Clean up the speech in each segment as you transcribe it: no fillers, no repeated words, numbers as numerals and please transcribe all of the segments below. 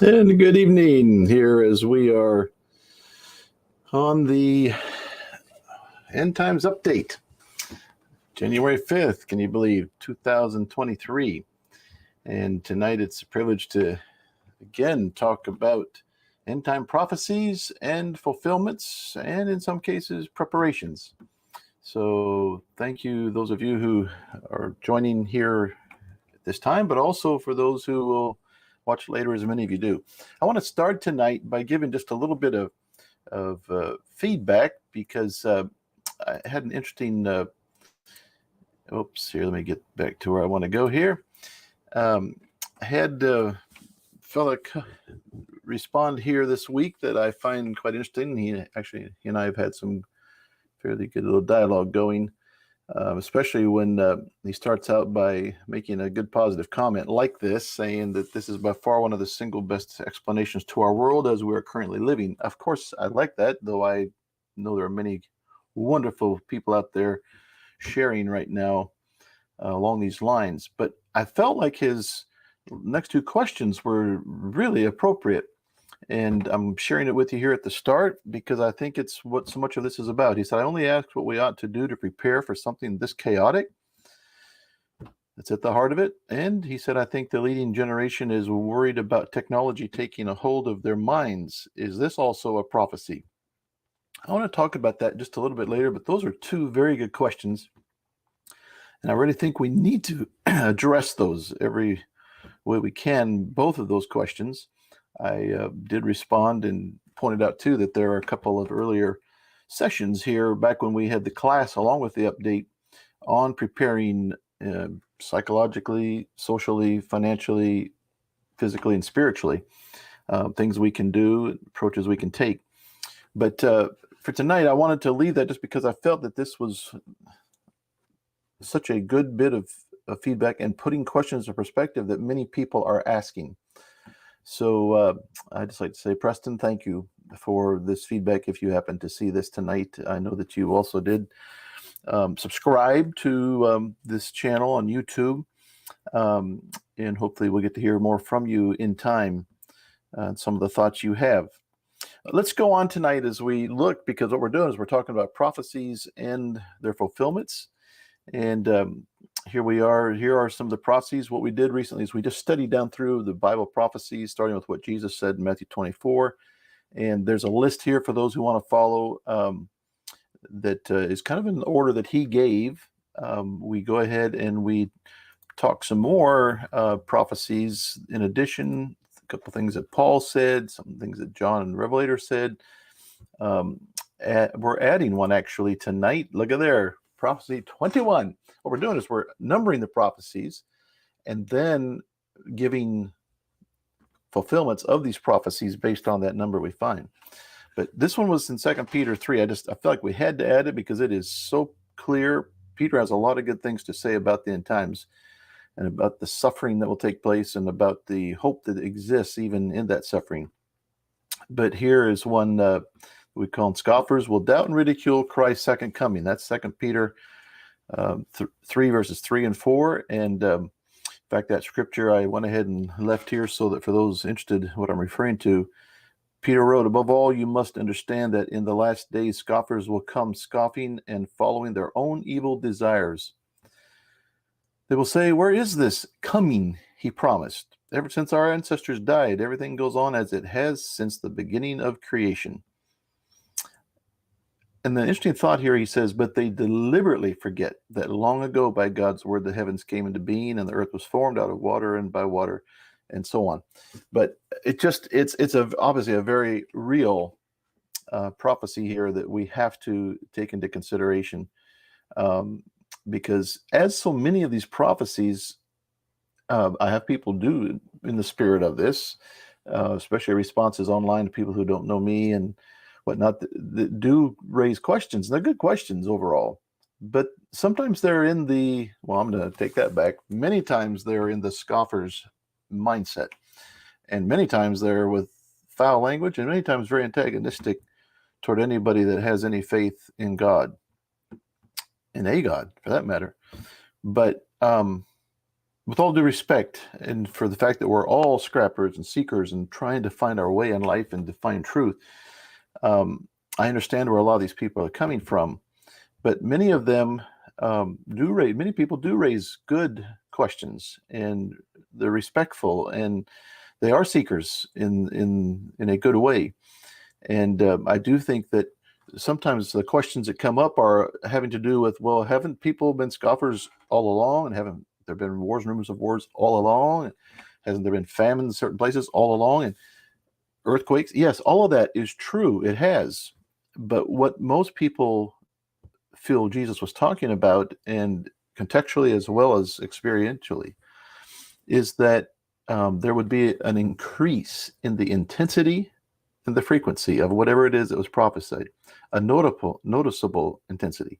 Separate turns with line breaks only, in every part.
And good evening here as we are on the End Times Update. January 5th, can you believe, 2023. And tonight it's a privilege to again talk about end time prophecies and fulfillments, and in some cases, preparations. So thank you, those of you who are joining here at this time, but also for those who will watch later, as many of you do. I want to start tonight by giving just a little bit of feedback because I had an interesting, oops, here, let me get back to where I want to go here. I had a fella respond here this week that I find quite interesting. He and I have had some fairly good little dialogue going, especially when he starts out by making a good positive comment like this, saying that this is by far one of the single best explanations to our world as we are currently living. Of course, I like that, though I know there are many wonderful people out there sharing right now along these lines. But I felt like his next two questions were really appropriate. And I'm sharing it with you here at the start because I think it's what so much of this is about. He said, I only ask what we ought to do to prepare for something this chaotic. That's at the heart of it. And he said, I think the leading generation is worried about technology taking a hold of their minds. Is this also a prophecy? I want to talk about that just a little bit later, but those are two very good questions. And I really think we need to address those every way we can, both of those questions. I did respond and pointed out, too, that there are a couple of earlier sessions here back when we had the class along with the update on preparing psychologically, socially, financially, physically, and spiritually, things we can do, approaches we can take. But for tonight, I wanted to leave that just because I felt that this was such a good bit of feedback and putting questions of perspective that many people are asking. So I'd just like to say, Preston, thank you for this feedback. If you happen to see this tonight, I know that you also did subscribe to this channel on YouTube, and hopefully we'll get to hear more from you in time, some of the thoughts you have. Let's go on tonight as we look, because what we're doing is we're talking about prophecies and their fulfillments. And here we are. Here are some of the prophecies. What we did recently is we just studied down through the Bible prophecies, starting with what Jesus said in Matthew 24. And there's a list here for those who want to follow that is kind of in the order that he gave. We go ahead and we talk some more prophecies in addition, a couple things that Paul said, some things that John and Revelator said. We're adding one actually tonight. Look at there. Prophecy 21. What we're doing is we're numbering the prophecies and then giving fulfillments of these prophecies based on that number we find. But this one was in 2 Peter 3. I feel like we had to add it because it is so clear. Peter has a lot of good things to say about the end times and about the suffering that will take place and about the hope that exists even in that suffering. But here is one we call them scoffers will doubt and ridicule Christ's second coming. That's 2 Peter 3 verses 3 and 4. And in fact, that scripture I went ahead and left here so that for those interested in what I'm referring to, Peter wrote, above all, you must understand that in the last days scoffers will come scoffing and following their own evil desires. They will say, where is this coming he promised? Ever since our ancestors died, everything goes on as it has since the beginning of creation. And the interesting thought here, he says, but they deliberately forget that long ago by God's word the heavens came into being and the earth was formed out of water and by water and so on. But it's obviously a very real prophecy here that we have to take into consideration, because as so many of these prophecies, I have people do in the spirit of this, especially responses online to people who don't know me and whatnot, that do raise questions. And they're good questions overall, but sometimes they're in the, well, I'm going to take that back. Many times they're in the scoffer's mindset, and many times they're with foul language, and many times very antagonistic toward anybody that has any faith in God, in a God for that matter. But with all due respect, and for the fact that we're all scrappers and seekers and trying to find our way in life and to find truth, I understand where a lot of these people are coming from. But many of them many people do raise good questions, and they're respectful, and they are seekers in a good way. And I do think that sometimes the questions that come up are having to do with, well, haven't people been scoffers all along? And haven't there been wars and rumors of wars all along? And hasn't there been famines in certain places all along? And earthquakes? Yes, all of that is true. It has. But what most people feel Jesus was talking about, and contextually as well as experientially, is that there would be an increase in the intensity and the frequency of whatever it is that was prophesied, a noticeable intensity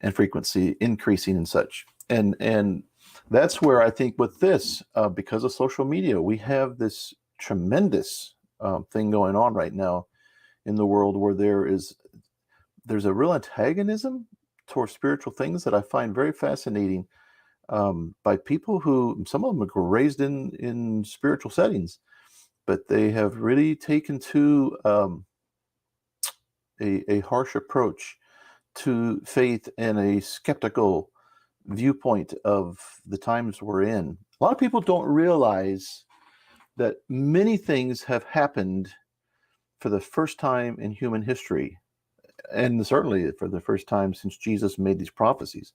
and frequency increasing and such. And that's where I think with this, because of social media, we have this tremendous thing going on right now in the world where there's a real antagonism towards spiritual things that I find very fascinating, by people who, some of them are raised in spiritual settings, but they have really taken to a harsh approach to faith and a skeptical viewpoint of the times we're in. A lot of people don't realize that many things have happened for the first time in human history, and certainly for the first time since Jesus made these prophecies.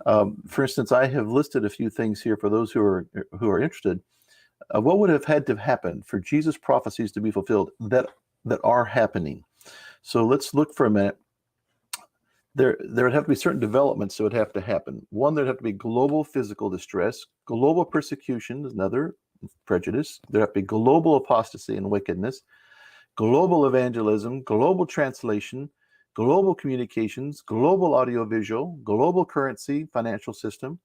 For instance, I have listed a few things here for those who are interested. What would have had to happen for Jesus' prophecies to be fulfilled that are happening? So let's look for a minute. There would have to be certain developments that would have to happen. One, there'd have to be global physical distress, global persecution is another, prejudice. There'd have to be global apostasy and wickedness, global evangelism, global translation, global communications, global audiovisual, global currency, financial system,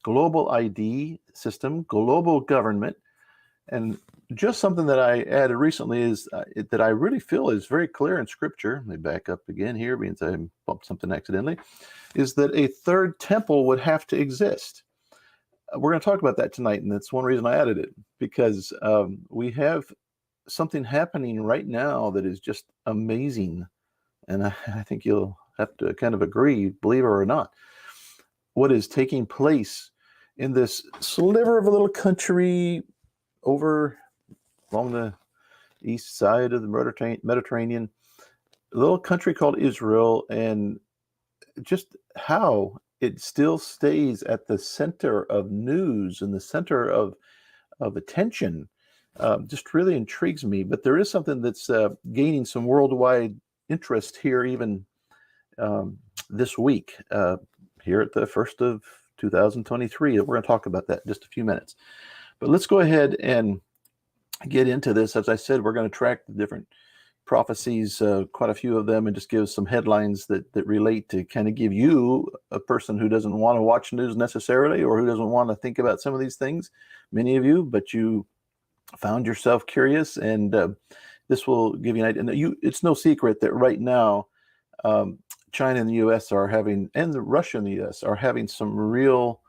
global ID system, global government. And just something that I added recently is that I really feel is very clear in Scripture. Let me back up again here, means I bumped something accidentally, is that a third temple would have to exist. We're going to talk about that tonight, and that's one reason I added it, because we have something happening right now that is just amazing. And I think you'll have to kind of agree, believe it or not, what is taking place in this sliver of a little country over along the east side of the Mediterranean, a little country called Israel, and just how it still stays at the center of news and the center of attention just really intrigues me. But there is something that's gaining some worldwide interest here, even this week, here at the 1st of 2023. We're going to talk about that in just a few minutes. But let's go ahead and get into this. As I said, we're going to track the different prophecies, quite a few of them, and just give some headlines that relate to kind of give you, a person who doesn't want to watch news necessarily, or who doesn't want to think about some of these things, many of you, but you found yourself curious, and this will give you an idea. And it's no secret that right now, China and the U.S. are having, and Russia and the U.S. are having some real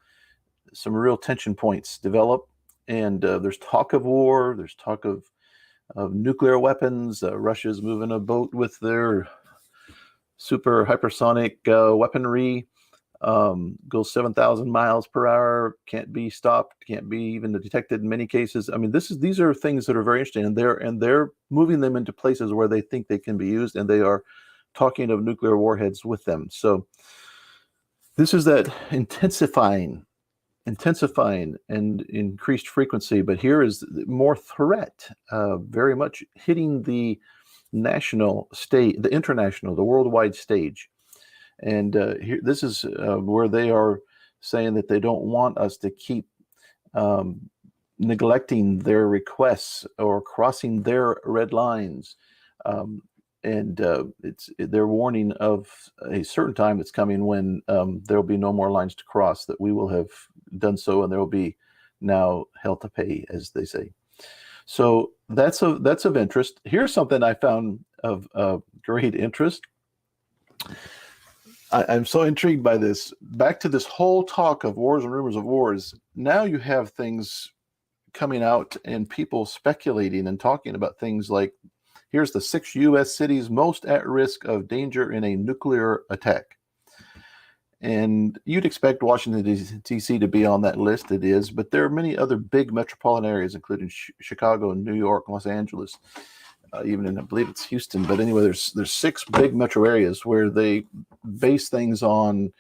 tension points develop. And there's talk of war. There's talk of nuclear weapons. Russia's moving a boat with their super hypersonic weaponry. Goes 7,000 miles per hour. Can't be stopped. Can't be even detected in many cases. I mean, these are things that are very interesting, and they're moving them into places where they think they can be used, and they are talking of nuclear warheads with them. So this is that intensifying and increased frequency, but here is more threat, very much hitting the national stage, the international, the worldwide stage. And here, this is where they are saying that they don't want us to keep neglecting their requests or crossing their red lines. They're warning of a certain time that's coming when there will be no more lines to cross, that we will have done so, and there will be now hell to pay, as they say. So that's of interest. Here's something I found of great interest. I'm so intrigued by this. Back to this whole talk of wars and rumors of wars. Now you have things coming out and people speculating and talking about things like, here's the 6 U.S. cities most at risk of danger in a nuclear attack. And you'd expect Washington, D.C. to be on that list. It is, but there are many other big metropolitan areas, including Chicago, New York, Los Angeles, even in, I believe it's Houston. But anyway, there's 6 big metro areas where they base things on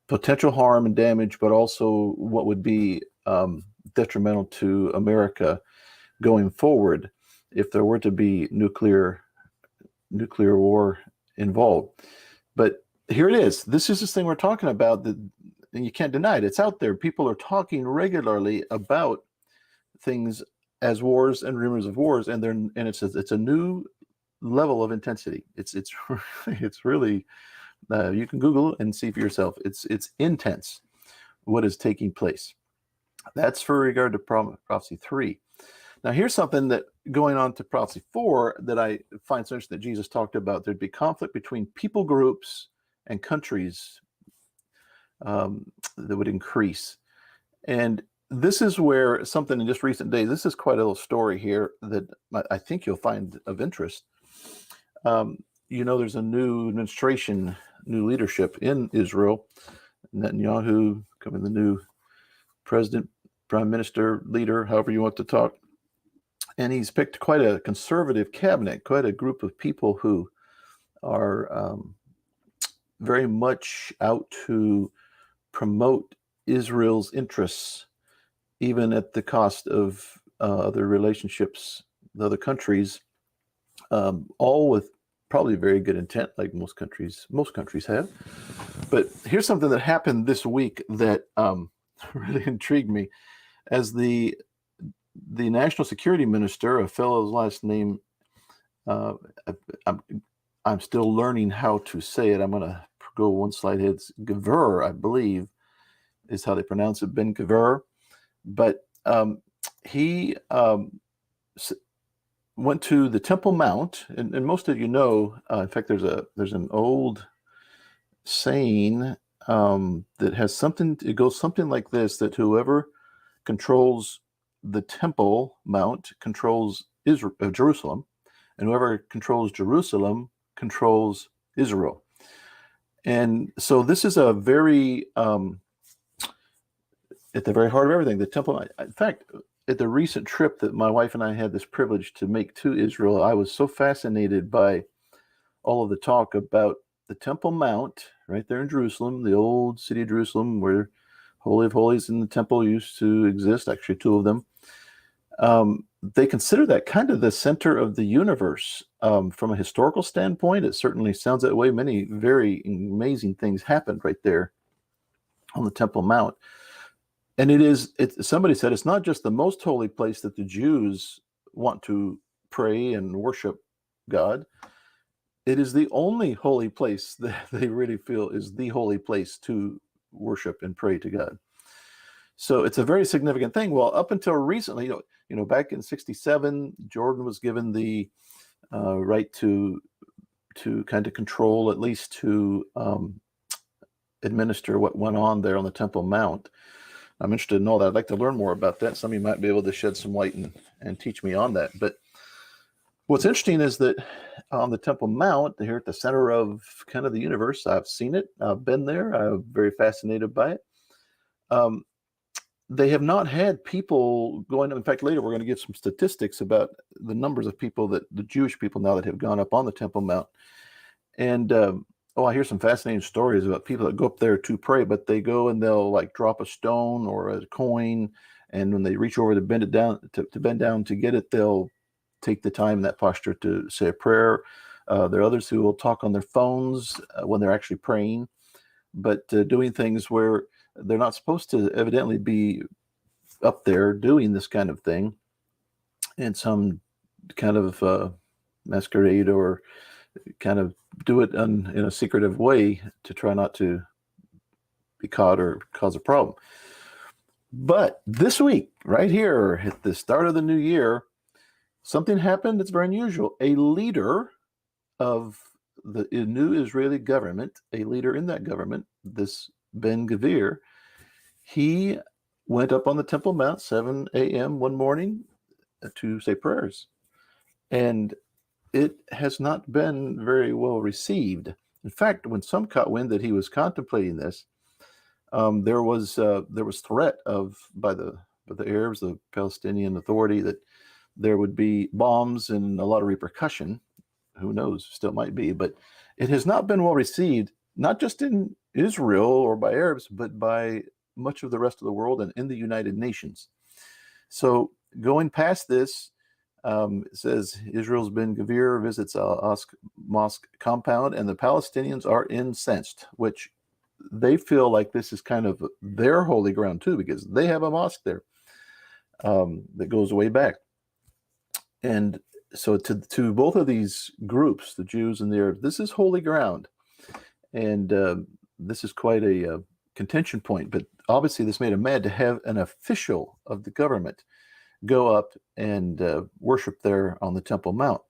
potential harm and damage, but also what would be detrimental to America going forward if there were to be nuclear war involved. But here it is. This is this thing we're talking about, that, and you can't deny it. It's out there. People are talking regularly about things as wars and rumors of wars, and it's a new level of intensity. It's really you can Google and see for yourself. It's intense what is taking place. That's for regard to Prophecy 3. Now here's something that going on to Prophecy 4 that I find so interesting that Jesus talked about. There'd be conflict between people groups and countries that would increase. And this is where something in just recent days, this is quite a little story here that I think you'll find of interest. There's a new administration, new leadership in Israel. Netanyahu becoming the new president, prime minister, leader, however you want to talk. And he's picked quite a conservative cabinet, quite a group of people who are very much out to promote Israel's interests, even at the cost of other relationships with other countries, all with probably very good intent, like most countries have. But here's something that happened this week that really intrigued me. As the national security minister, a fellow's last name, I'm still learning how to say it. I'm going to go one slide ahead. It's Gvir, I believe, is how they pronounce it, Ben Gvir. But he went to the Temple Mount, and most of you know. In fact, there's an old saying that has something. It goes something like this: that whoever controls the Temple Mount controls Jerusalem, and whoever controls Jerusalem controls Israel. And so this is a very at the very heart of everything. The Temple. In fact, at the recent trip that my wife and I had this privilege to make to Israel, I was so fascinated by all of the talk about the Temple Mount right there in Jerusalem, the old city of Jerusalem, where Holy of Holies and the temple used to exist, actually 2 of them. They consider that kind of the center of the universe. From a historical standpoint, it certainly sounds that way. Many very amazing things happened right there on the Temple Mount. And somebody said it's not just the most holy place that the Jews want to pray and worship God. It is the only holy place that they really feel is the holy place to worship and pray to God. So it's a very significant thing. Well, up until recently, back in '67, Jordan was given the right to kind of control, at least to administer what went on there on the Temple Mount. I'm interested in all that. I'd like to learn more about that. Some of you might be able to shed some light and teach me on that. But what's interesting is that on the Temple Mount, here at the center of kind of the universe, I've seen it. I've been there. I'm very fascinated by it. They have not had people going. In fact, later we're going to give some statistics about the numbers of people the Jewish people now that have gone up on the Temple Mount. And I hear some fascinating stories about people that go up there to pray, but they go and they'll like drop a stone or a coin, and when they reach over to bend it down to bend down to get it, they'll take the time in that posture to say a prayer. There are others who will talk on their phones when they're actually praying, but doing things where they're not supposed to evidently be up there doing this kind of thing in some kind of masquerade, or kind of do it in a secretive way to try not to be caught or cause a problem. But this week, right here at the start of the new year, something happened that's very unusual. A leader of the new Israeli government, a leader in that government, this Ben-Gvir, he went up on the Temple Mount 7 a.m. one morning to say prayers. And it has not been very well received. In fact, when some caught wind that he was contemplating this, there was threat by the Arabs, the Palestinian Authority, that there would be bombs and a lot of repercussion. Who knows? Still might be, but it has not been well received, not just in Israel or by Arabs, but by much of the rest of the world and in the United Nations. So going past this, it says Israel's Ben-Gvir visits Al-Aqsa Mosque compound, and the Palestinians are incensed, which they feel like this is kind of their holy ground too, because they have a mosque there that goes way back. And so to both of these groups, the Jews and the Arabs, this is holy ground. And this is quite a contention point. But obviously this made them mad to have an official of the government go up and worship there on the Temple Mount.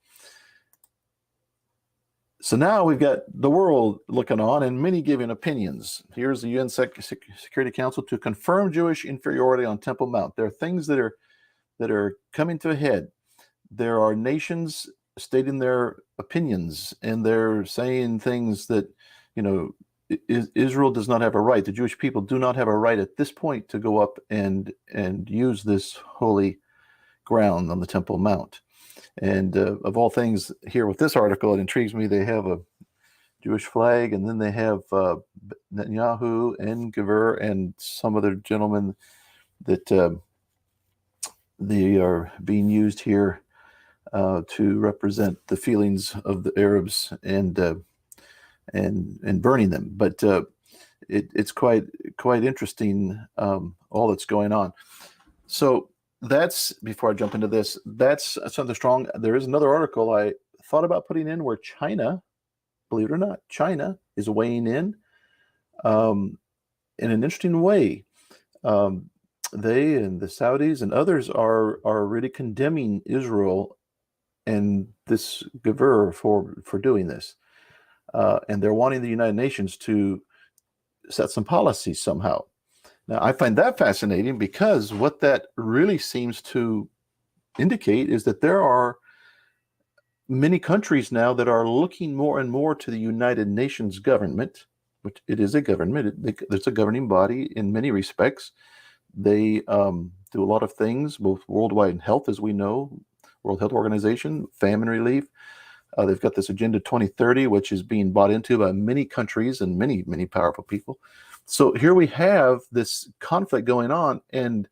So now we've got the world looking on and many giving opinions. Here's the UN Security Council to confirm Jewish inferiority on Temple Mount. There are things that are coming to a head. There are nations stating their opinions, and they're saying things that, Israel does not have a right. The Jewish people do not have a right at this point to go up and use this holy ground on the Temple Mount. And of all things, here with this article, it intrigues me. They have a Jewish flag, and then they have Netanyahu and Gvir and some other gentlemen that they are being used here to represent the feelings of the Arabs and burning them. But it's quite interesting, all that's going on. So that's, before I jump into this, that's something strong. There is another article I thought about putting in where China, believe it or not, China is weighing in an interesting way. They and the Saudis and others are really condemning Israel and this Gvir for doing this. And they're wanting the United Nations to set some policies somehow. Now, I find that fascinating because what that really seems to indicate is that there are many countries now that are looking more and more to the United Nations government, which it is a government. It's a governing body in many respects. They do a lot of things, both worldwide in health, as we know, World Health Organization, famine relief. They've got this Agenda 2030, which is being bought into by many countries and many, many powerful people. So here we have this conflict going on, and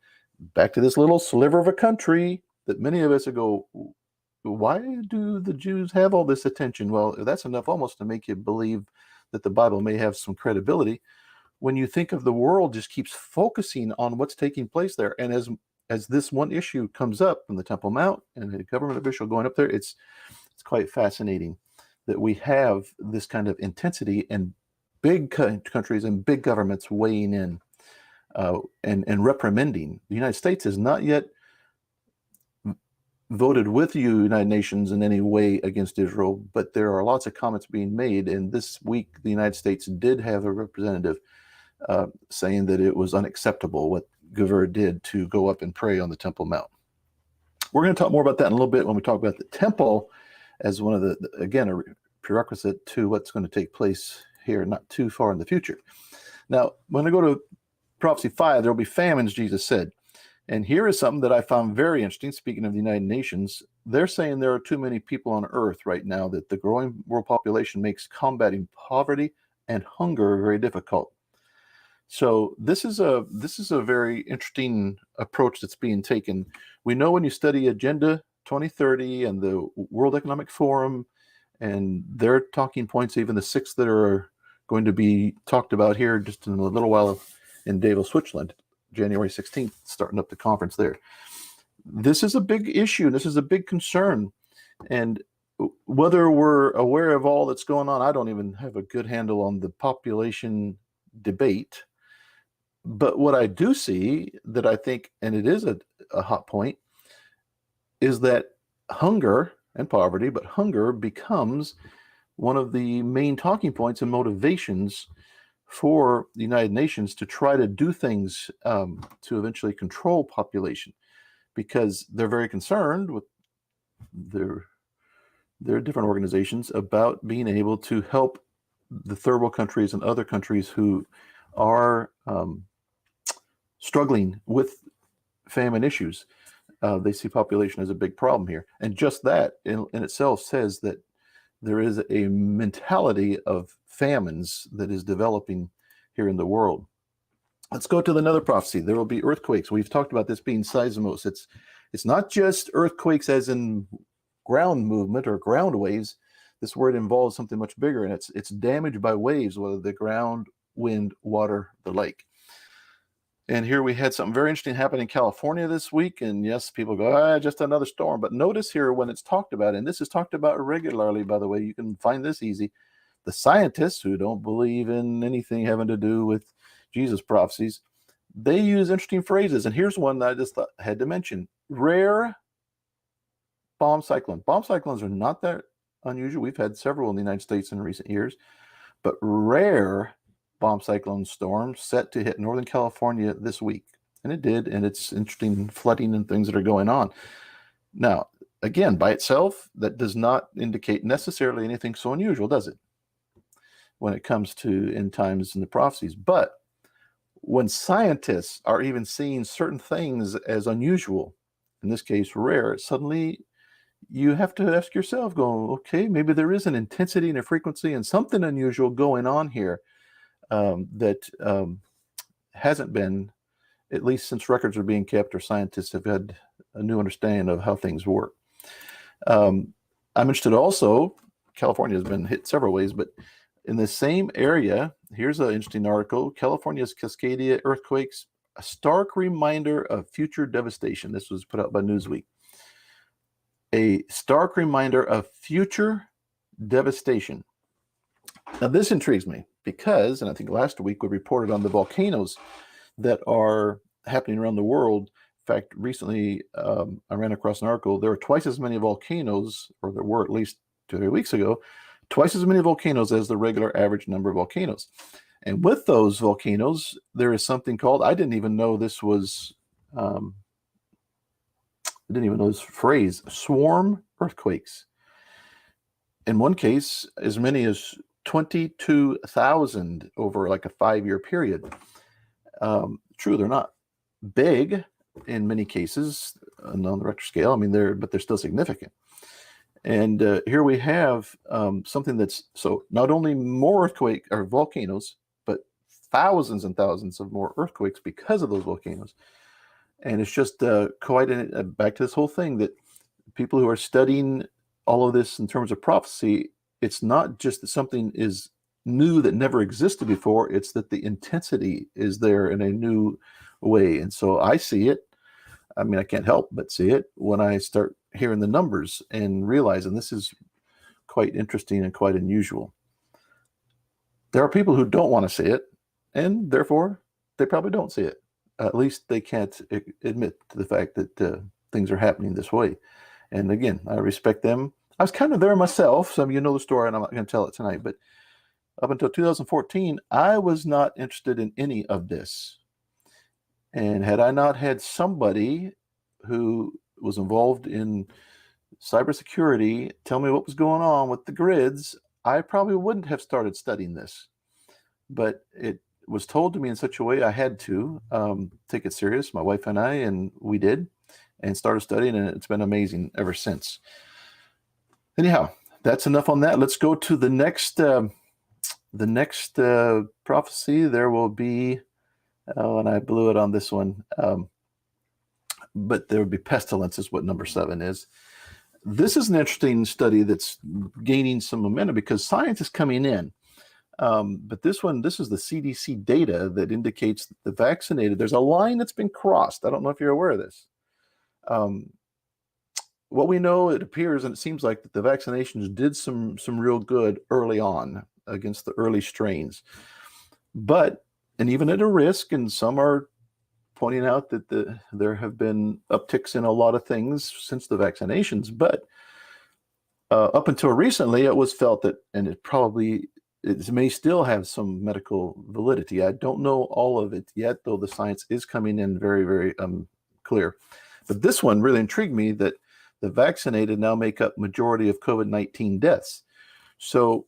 back to this little sliver of a country that many of us go, why do the Jews have all this attention? Well, that's enough almost to make you believe that the Bible may have some credibility when you think of the world just keeps focusing on what's taking place there. And as this one issue comes up from the Temple Mount and a government official going up there, it's quite fascinating that we have this kind of intensity and big countries and big governments weighing in and reprimanding. The United States has not yet voted with the United Nations in any way against Israel, but there are lots of comments being made. And this week, the United States did have a representative saying that it was unacceptable what Gvir did to go up and pray on the Temple Mount. We're going to talk more about that in a little bit when we talk about the temple as one of the, again, a prerequisite to what's going to take place here not too far in the future. Now, when I go to Prophecy 5, there will be famines, Jesus said. And here is something that I found very interesting. Speaking of the United Nations, they're saying there are too many people on earth right now, that the growing world population makes combating poverty and hunger very difficult. So this is a very interesting approach that's being taken. We know when you study Agenda 2030 and the World Economic Forum and their talking points, even the 6 that are going to be talked about here just in a little while in Davos, Switzerland, January 16th, starting up the conference there. This is a big issue. This is a big concern. And whether we're aware of all that's going on, I don't even have a good handle on the population debate. But what I do see that I think, and it is a hot point, is that hunger and poverty, but hunger becomes one of the main talking points and motivations for the United Nations to try to do things to eventually control population, because they're very concerned with their different organizations about being able to help the third world countries and other countries who are struggling with famine issues. They see population as a big problem here. And just that in itself says that there is a mentality of famines that is developing here in the world. Let's go to another prophecy. There will be earthquakes. We've talked about this being SEISMOS. It's not just earthquakes as in ground movement or ground waves. This word involves something much bigger, and it's damage by waves, whether the ground, wind, water, the lake. And here we had something very interesting happen in California this week. And yes, people go, just another storm. But notice here when it's talked about, and this is talked about regularly, by the way, you can find this easy. The scientists who don't believe in anything having to do with Jesus prophecies, they use interesting phrases. And here's one that I just had to mention. Rare bomb cyclone. Bomb cyclones are not that unusual. We've had several in the United States in recent years. But rare bomb cyclone storm set to hit Northern California this week. And it did, and it's interesting flooding and things that are going on. Now, again, by itself, that does not indicate necessarily anything so unusual, does it? When it comes to end times and the prophecies. But when scientists are even seeing certain things as unusual, in this case rare, suddenly you have to ask yourself, going, okay, maybe there is an intensity and a frequency and something unusual going on here. That hasn't been, at least since records are being kept or scientists have had a new understanding of how things work. I'm interested also, California has been hit several ways, but in the same area, here's an interesting article, California's Cascadia earthquakes, a stark reminder of future devastation. This was put out by Newsweek. A stark reminder of future devastation. Now, this intrigues me because, and I think last week we reported on the volcanoes that are happening around the world. In fact, recently I ran across an article. There are twice as many volcanoes, or there were at least 2 or 3 weeks ago, twice as many volcanoes as the regular average number of volcanoes. And with those volcanoes, there is something called, I didn't even know this was, I didn't even know this phrase, swarm earthquakes. In one case, as many as 22,000 over like a 5-year period. True, they're not big in many cases on the Richter scale. I mean, but they're still significant. And here we have something that's, so not only more earthquake or volcanoes, but thousands and thousands of more earthquakes because of those volcanoes. And it's just quite back to this whole thing that people who are studying all of this in terms of prophecy, it's not just that something is new that never existed before, it's that the intensity is there in a new way. And so I see it. I mean, I can't help but see it when I start hearing the numbers and realizing this is quite interesting and quite unusual. There are people who don't want to see it, and therefore they probably don't see it. At least they can't admit to the fact that things are happening this way. And again, I respect them. I was kind of there myself. Some of you know the story, and I'm not going to tell it tonight. But up until 2014, I was not interested in any of this. And had I not had somebody who was involved in cybersecurity tell me what was going on with the grids, I probably wouldn't have started studying this. But it was told to me in such a way I had to take it serious, my wife and I, and we did, and started studying, and it's been amazing ever since. Anyhow, that's enough on that. Let's go to the next prophecy. There will be, and I blew it on this one, but there will be pestilence is what number 7 is. This is an interesting study that's gaining some momentum because science is coming in. But this is the CDC data that indicates that the vaccinated, there's a line that's been crossed. I don't know if you're aware of this. What we know, it appears, and it seems like that the vaccinations did some real good early on against the early strains. But, and even at a risk, and some are pointing out that there have been upticks in a lot of things since the vaccinations, but Up until recently, it was felt that, and it may still have some medical validity. I don't know all of it yet, though the science is coming in very, very clear. But this one really intrigued me, that the vaccinated now make up majority of COVID-19 deaths. So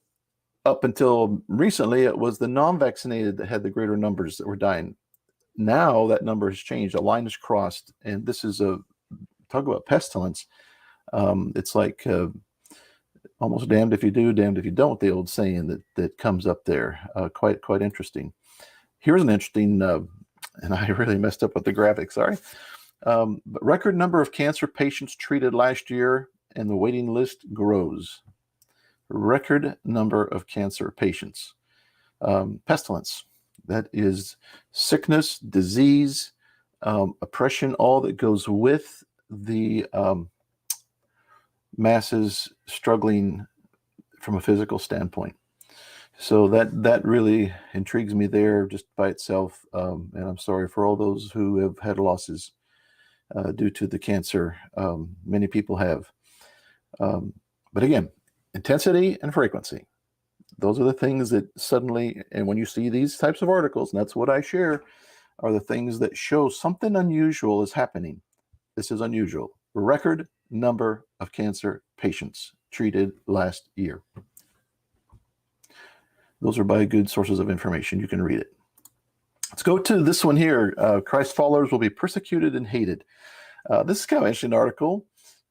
up until recently, it was the non-vaccinated that had the greater numbers that were dying. Now that number has changed. A line is crossed, and this is talk about pestilence. It's like almost damned if you do, damned if you don't, the old saying that comes up there. Quite interesting. Here's an interesting, and I really messed up with the graphics, sorry. But record number of cancer patients treated last year, and the waiting list grows. Record number of cancer patients. Pestilence. That is sickness, disease, oppression, all that goes with the masses struggling from a physical standpoint. So that really intrigues me there just by itself. And I'm sorry for all those who have had losses due to the cancer. Many people have. But again, intensity and frequency. Those are the things that suddenly, and when you see these types of articles, and that's what I share, are the things that show something unusual is happening. This is unusual. Record number of cancer patients treated last year. Those are by good sources of information. You can read it. Let's go to this one here. Christ's followers will be persecuted and hated. This is kind of an interesting article.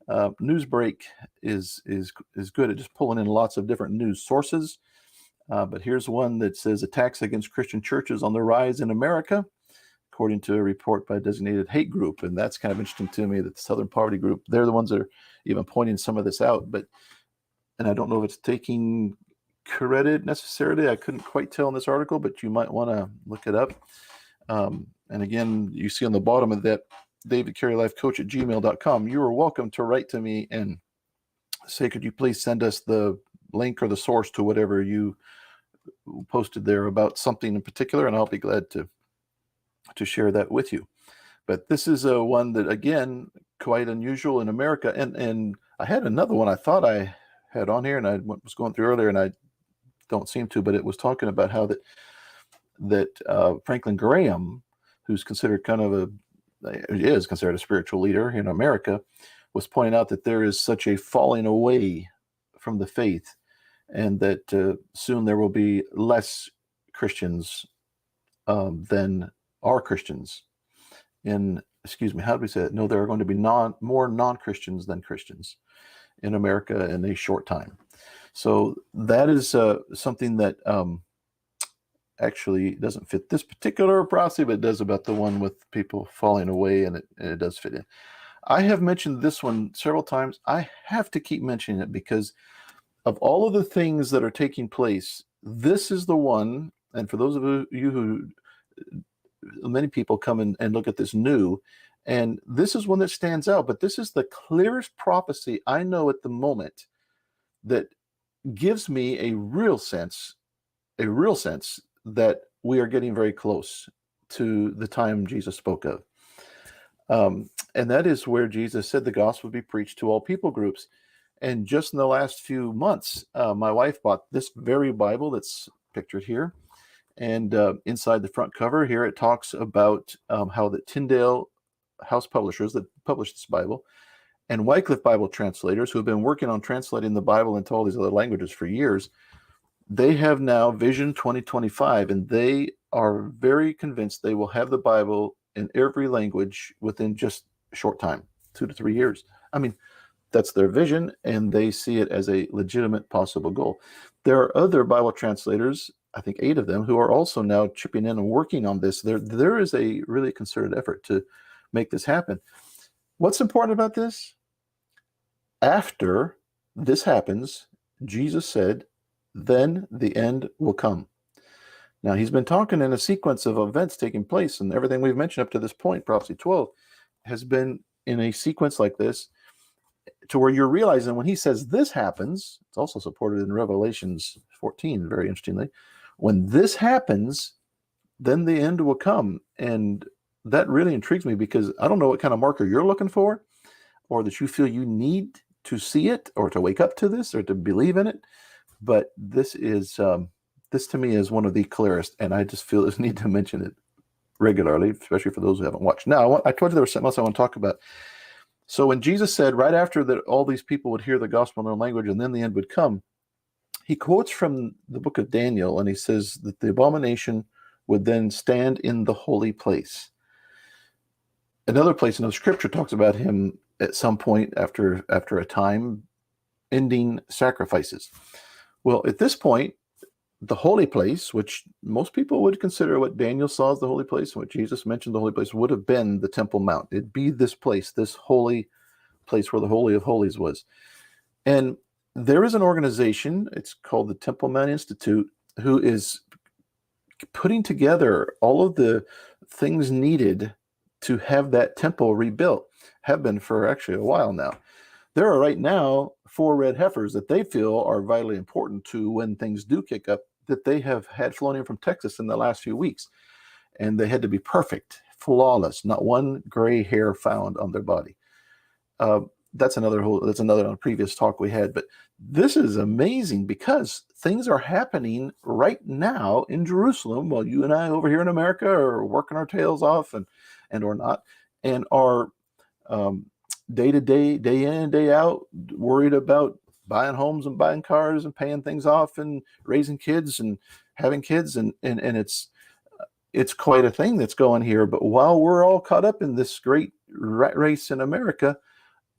Newsbreak is good at just pulling in lots of different news sources. But here's one that says attacks against Christian churches on the rise in America, according to a report by a designated hate group. And that's kind of interesting to me, that the Southern Poverty Group, they're the ones that are even pointing some of this out. And I don't know if it's taking credit necessarily. I couldn't quite tell in this article, but you might want to look it up. And again, you see on the bottom of that, davidcarylifecoach@gmail.com. You are welcome to write to me and say, could you please send us the link or the source to whatever you posted there about something in particular, and I'll be glad to share that with you. But this is one that, again, quite unusual in America. And I had another one I thought I had on here, and I was going through earlier, and I don't seem to, but it was talking about how that Franklin Graham, who's considered is considered a spiritual leader in America, was pointing out that there is such a falling away from the faith, and that soon there will be less Christians than are Christians. How do we say it? No, there are going to be more non-Christians than Christians in America in a short time. So that is something that actually doesn't fit this particular prophecy, but it does about the one with people falling away, and it does fit in. I have mentioned this one several times. I have to keep mentioning it because of all of the things that are taking place, this is the one, and for those of you who, many people come and look at this new, and this is one that stands out, but this is the clearest prophecy I know at the moment that gives me a real sense that we are getting very close to the time Jesus spoke of. And that is where Jesus said the gospel would be preached to all people groups. And just in the last few months, my wife bought this very Bible that's pictured here. And inside the front cover here, it talks about how the Tyndale House publishers that published this Bible and Wycliffe Bible translators, who have been working on translating the Bible into all these other languages for years, they have now Vision 2025, and they are very convinced they will have the Bible in every language within just a short time, 2 to 3 years. I mean, that's their vision, and they see it as a legitimate possible goal. There are other Bible translators, I think 8 of them, who are also now chipping in and working on this. There is a really concerted effort to make this happen. What's important about this? After this happens, Jesus said, then the end will come. Now, he's been talking in a sequence of events taking place, and everything we've mentioned up to this point, Prophecy 12, has been in a sequence like this, to where you're realizing when he says this happens, it's also supported in Revelations 14, very interestingly, when this happens, then the end will come. And that really intrigues me, because I don't know what kind of marker you're looking for or that you feel you need to see it or to wake up to this or to believe in it. But this is this to me is one of the clearest, and I just feel this need to mention it regularly, especially for those who haven't watched. Now, I told you there was something else I want to talk about. So when Jesus said right after that all these people would hear the gospel in their own language and then the end would come, he quotes from the book of Daniel, and he says that the abomination would then stand in the holy place. Another place in the scripture talks about him at some point after a time ending sacrifices. Well, at this point, the holy place, which most people would consider what Daniel saw as the holy place, and what Jesus mentioned the holy place, would have been the Temple Mount. It'd be this place, this holy place where the Holy of Holies was. And there is an organization, it's called the Temple Mount Institute, who is putting together all of the things needed to have that temple rebuilt. Have been for actually a while now. There are right now 4 red heifers that they feel are vitally important to when things do kick up, that they have had flown in from Texas in the last few weeks. And they had to be perfect, flawless, not one gray hair found on their body. That's another previous talk we had. But this is amazing because things are happening right now in Jerusalem while you and I over here in America are working our tails off and or not, and are day to day, day in and day out, worried about buying homes and buying cars and paying things off and raising kids and having kids. And it's quite a thing that's going here. But while we're all caught up in this great rat race in America,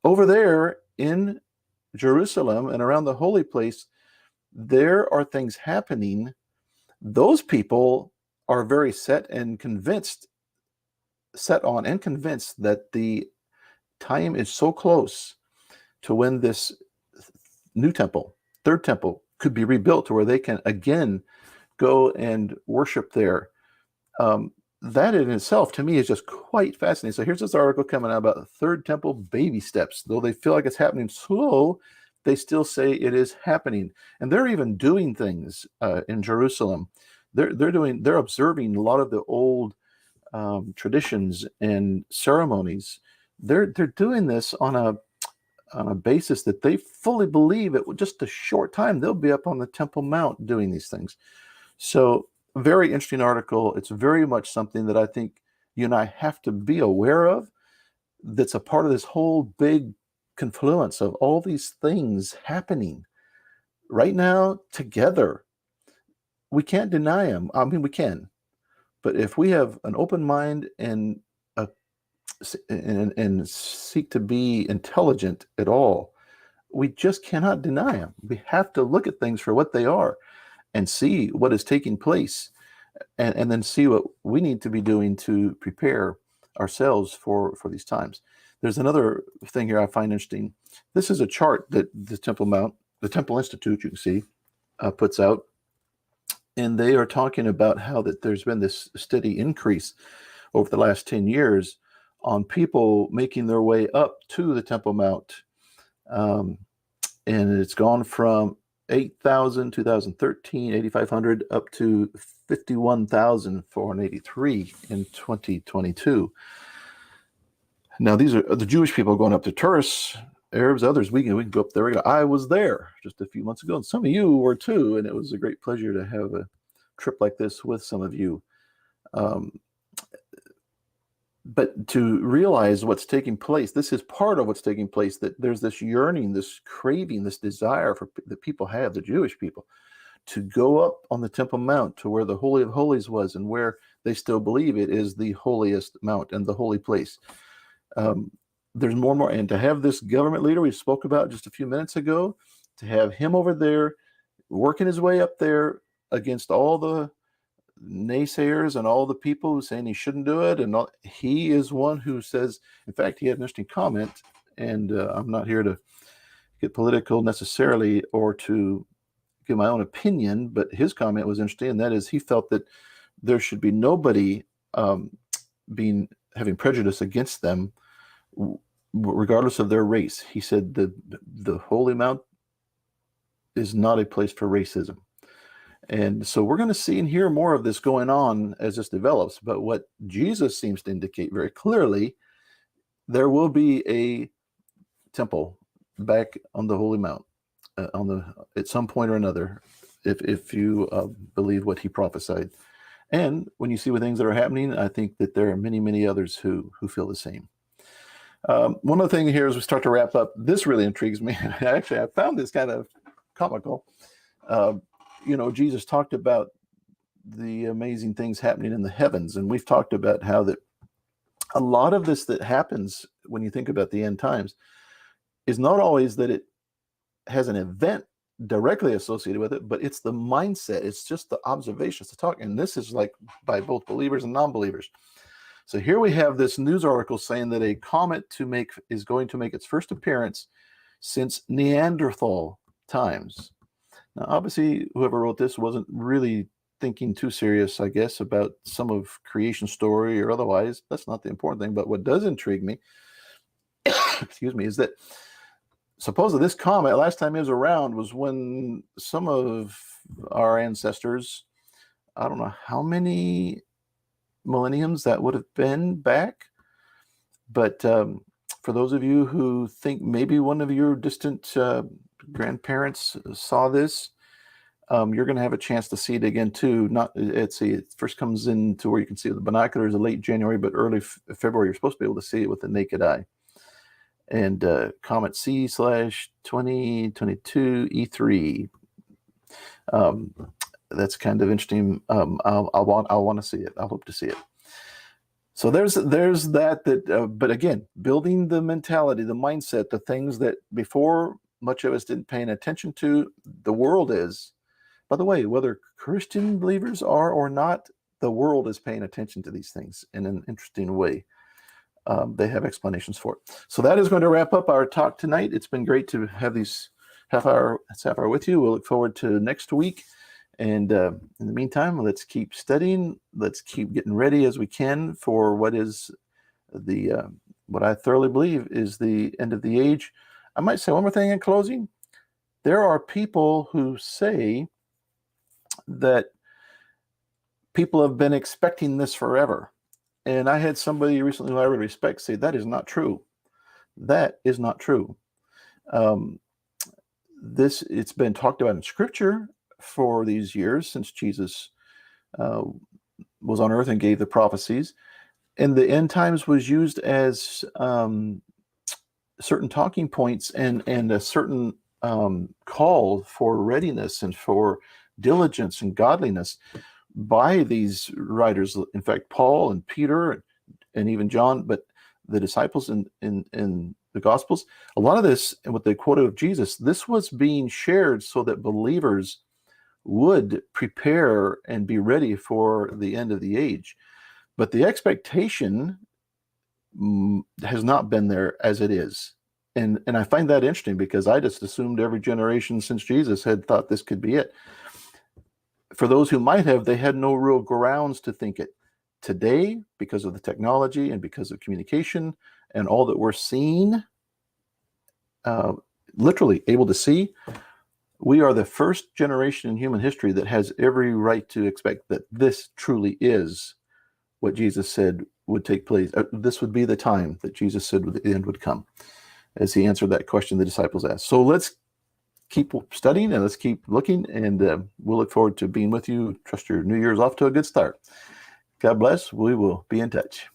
over there in Jerusalem and around the holy place, there are things happening. Those people are very set on and convinced that the time is so close to when this new temple, third temple, could be rebuilt to where they can again go and worship there. That in itself, to me, is just quite fascinating. So here's this article coming out about the third temple baby steps. Though they feel like it's happening slow, they still say it is happening. And they're even doing things in Jerusalem. They're observing a lot of the old traditions and ceremonies. They're doing this on a basis that they fully believe it will just a short time they'll be up on the Temple Mount doing these things. So very interesting article. It's very much something that I think you and I have to be aware of. That's a part of this whole big confluence of all these things happening right now together. We can't deny them. I mean, we can, but if we have an open mind and seek to be intelligent at all, we just cannot deny them. We have to look at things for what they are and see what is taking place, and then see what we need to be doing to prepare ourselves for these times. There's another thing here I find interesting. This is a chart that the Temple Institute, you can see, puts out, and they are talking about how that there's been this steady increase over the last 10 years on people making their way up to the Temple Mount. And it's gone from 8,000, 2013, 8,500 up to 51,483 in 2022. Now, these are the Jewish people going up to tourists, Arabs, others. We can go up there. I was there just a few months ago, and some of you were too, and it was a great pleasure to have a trip like this with some of you. But to realize what's taking place, this is part of what's taking place, that there's this yearning, this craving, this desire that people have, the Jewish people, to go up on the Temple Mount to where the Holy of Holies was and where they still believe it is the holiest mount and the holy place. There's more and more, and to have this government leader we spoke about just a few minutes ago, to have him over there working his way up there against all the naysayers and all the people who saying he shouldn't do it, and he is one who says, in fact, he had an interesting comment, and I'm not here to get political necessarily or to give my own opinion, but his comment was interesting, and that is he felt that there should be nobody having prejudice against them regardless of their race. He said the Holy Mount is not a place for racism. And so we're going to see and hear more of this going on as this develops. But what Jesus seems to indicate very clearly, there will be a temple back on the Holy Mount at some point or another, if you believe what he prophesied. And when you see the things that are happening, I think that there are many, many others who feel the same. One other thing here as we start to wrap up, this really intrigues me. Actually, I found this kind of comical. Jesus talked about the amazing things happening in the heavens, and we've talked about how that a lot of this that happens when you think about the end times is not always that it has an event directly associated with it, but it's the mindset. It's just the observations, the talk. And this is like by both believers and non-believers. So here we have this news article saying that a comet is going to make its first appearance since Neanderthal times. Now, obviously, whoever wrote this wasn't really thinking too serious, I guess, about some of creation story or otherwise. That's not the important thing. But what does intrigue me, excuse me, is that supposedly this comet, last time it was around was when some of our ancestors, I don't know how many millenniums that would have been back, but for those of you who think maybe one of your distant grandparents saw this, you're going to have a chance to see it again too. It first comes into where you can see it with the binoculars in late January, but early February you're supposed to be able to see it with the naked eye. And Comet C/2022 E3. That's kind of interesting. I'll want to see it. I hope to see it. So there's that. But again, building the mentality, the mindset, the things that before much of us didn't pay attention to. The world is, by the way, whether Christian believers are or not, the world is paying attention to these things in an interesting way. They have explanations for it. So that is going to wrap up our talk tonight. It's been great to have these half hour with you. We'll look forward to next week. And in the meantime, let's keep studying. Let's keep getting ready as we can for what is what I thoroughly believe is the end of the age. I might say one more thing in closing. There are people who say that people have been expecting this forever. And I had somebody recently who I really respect say that is not true. That is not true. It's been talked about in Scripture for these years since Jesus was on earth and gave the prophecies. And the end times was used as certain talking points and a certain call for readiness and for diligence and godliness by these writers. In fact, Paul and Peter and even John, but the disciples in the Gospels, a lot of this, and what they quoted of Jesus, this was being shared so that believers would prepare and be ready for the end of the age. But the expectation has not been there as it is. And I find that interesting because I just assumed every generation since Jesus had thought this could be it. For those who might have, they had no real grounds to think it. Today, because of the technology and because of communication and all that we're seeing, literally able to see, we are the first generation in human history that has every right to expect that this truly is what Jesus said would take place. This would be the time that Jesus said the end would come, as he answered that question the disciples asked. So let's keep studying and let's keep looking, and we'll look forward to being with you. Trust your New Year's off to a good start. God bless. We will be in touch.